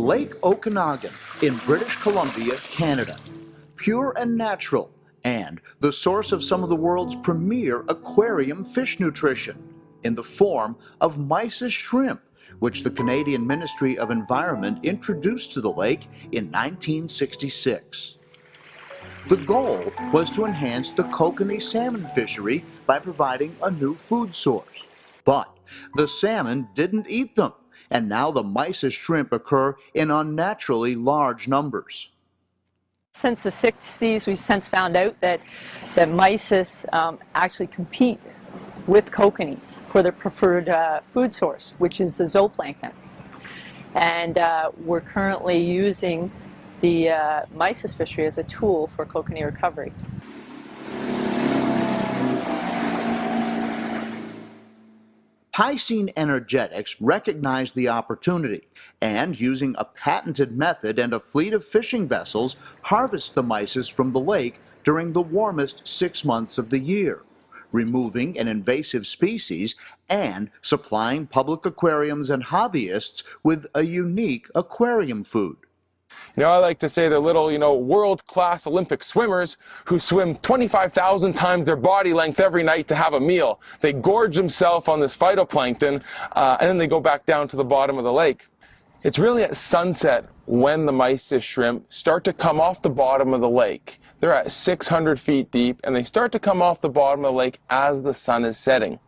Lake Okanagan in British Columbia, Canada. Pure and natural, and the source of some of the world's premier aquarium fish nutrition in the form of mysis shrimp, which the Canadian Ministry of Environment introduced to the lake in 1966. The goal was to enhance the kokanee salmon fishery by providing a new food source. But the salmon didn't eat them, and now the mysis shrimp occur in unnaturally large numbers. Since the 60s, we've since found out that mysis actually compete with kokanee for their preferred food source, which is the zooplankton. And we're currently using the mysis fishery as a tool for kokanee recovery. Piscine Energetics recognized the opportunity and, using a patented method and a fleet of fishing vessels, harvest the mysis from the lake during the warmest 6 months of the year, removing an invasive species and supplying public aquariums and hobbyists with a unique aquarium food. You know, I like to say they're little, world-class Olympic swimmers who swim 25,000 times their body length every night to have a meal. They gorge themselves on this phytoplankton, and then they go back down to the bottom of the lake. It's really at sunset when the mysis shrimp start to come off the bottom of the lake. They're at 600 feet deep, and they start to come off the bottom of the lake as the sun is setting.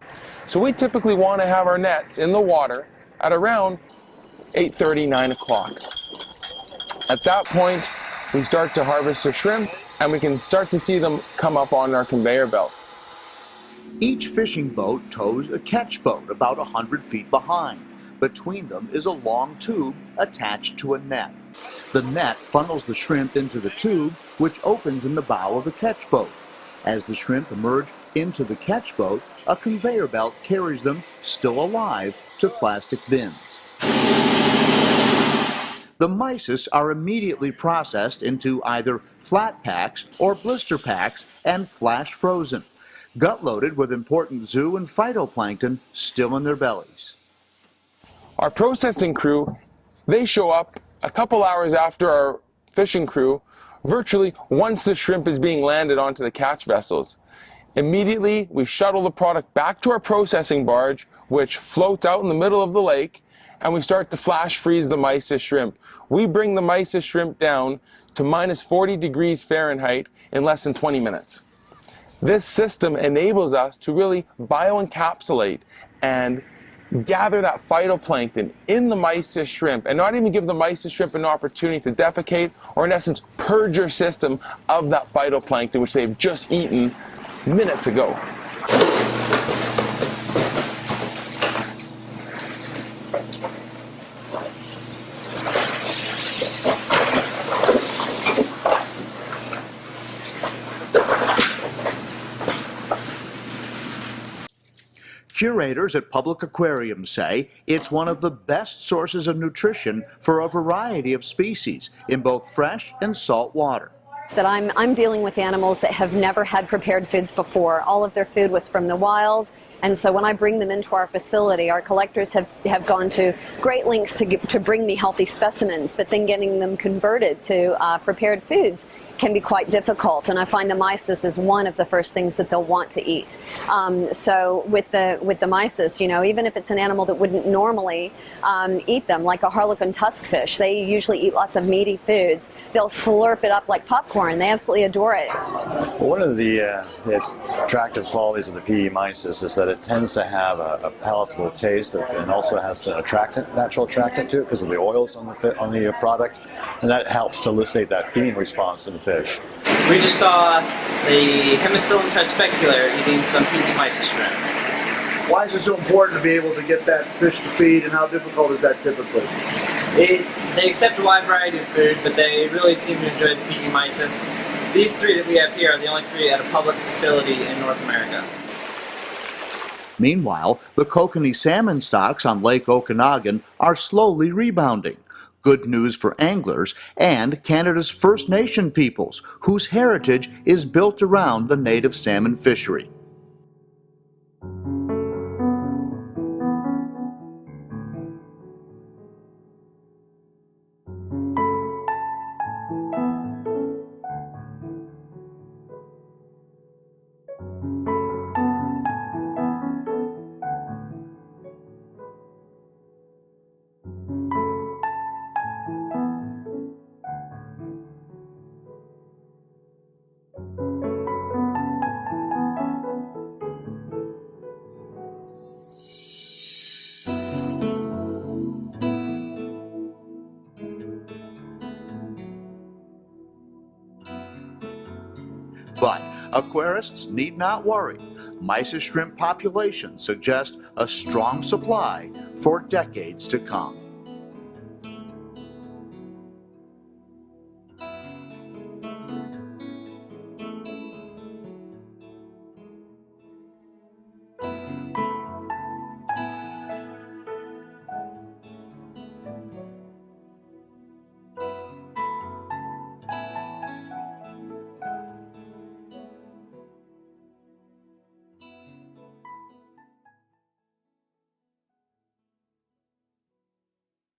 So we typically want to have our nets in the water at around 8:30, 9 o'clock. At that point, we start to harvest the shrimp, and we can start to see them come up on our conveyor belt. Each fishing boat tows a catch boat about 100 feet behind. Between them is a long tube attached to a net. The net funnels the shrimp into the tube, which opens in the bow of the catch boat. As the shrimp emerge into the catch boat, a conveyor belt carries them, still alive, to plastic bins. The mysis are immediately processed into either flat packs or blister packs and flash frozen, gut-loaded with important zoo and phytoplankton still in their bellies. Our processing crew, they show up a couple hours after our fishing crew, virtually once the shrimp is being landed onto the catch vessels. Immediately, we shuttle the product back to our processing barge, which floats out in the middle of the lake, and we start to flash freeze the mysis shrimp. We bring the mysis shrimp down to minus 40 degrees Fahrenheit in less than 20 minutes. This system enables us to really bioencapsulate and gather that phytoplankton in the mysis shrimp, and not even give the mysis shrimp an opportunity to defecate, or in essence purge your system of that phytoplankton which they've just eaten minutes ago. Curators at public aquariums say it's one of the best sources of nutrition for a variety of species in both fresh and salt water. That I'm dealing with animals that have never had prepared foods before. All of their food was from the wild, and so when I bring them into our facility, our collectors have gone to great lengths to bring me healthy specimens, but then getting them converted to prepared foods can be quite difficult, and I find the mysis is one of the first things that they'll want to eat. So with the mysis, even if it's an animal that wouldn't normally eat them, like a harlequin tuskfish, they usually eat lots of meaty foods. They'll slurp it up like popcorn. They absolutely adore it. Well, one of the attractive qualities of the PE mysis is that it tends to have a palatable taste, and also has an natural attractant to it because of the oils on the product, and that helps to elicit that feeding response in fish. We just saw the Hemicillum trispicular eating some PE mysis shrimp. Why is it so important to be able to get that fish to feed, and how difficult is that typically? They accept a wide variety of food, but they really seem to enjoy the PE mysis. These three that we have here are the only three at a public facility in North America. Meanwhile, the kokanee salmon stocks on Lake Okanagan are slowly rebounding. Good news for anglers and Canada's First Nation peoples, whose heritage is built around the native salmon fishery. Aquarists need not worry. Mysis shrimp populations suggest a strong supply for decades to come.